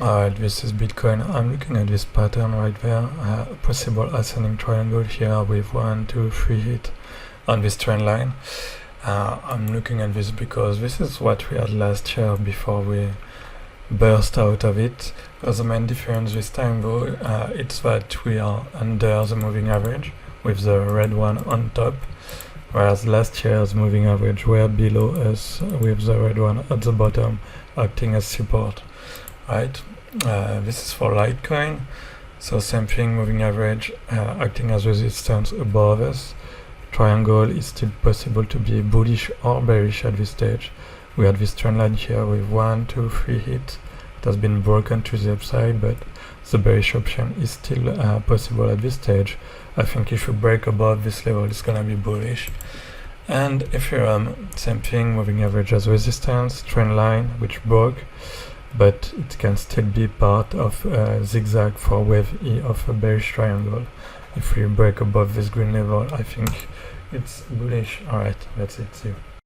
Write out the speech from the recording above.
Alright, this is Bitcoin. I'm looking at this pattern right there, possible ascending triangle here with 1, 2, 3 hit on this trend line. I'm looking at this because this is what we had last year before we burst out of it. The main difference this time though, it's that we are under the moving average with the red one on top, whereas last year's moving average were below us with the red one at the bottom acting as support. Right, this is for Litecoin, so same thing, moving average acting as resistance above us. Triangle is still possible to be bullish or bearish at this stage. We had this trend line here with 1, 2, 3 hits. It has been broken to the upside, but the bearish option is still possible at this stage. I think if you break above this level, it's gonna be bullish. And Ethereum, same thing, moving average as resistance, trend line which broke, but it can still be part of a zigzag for wave E of a bearish triangle. If we break above this green level, I think it's bullish. Alright, that's it. See you.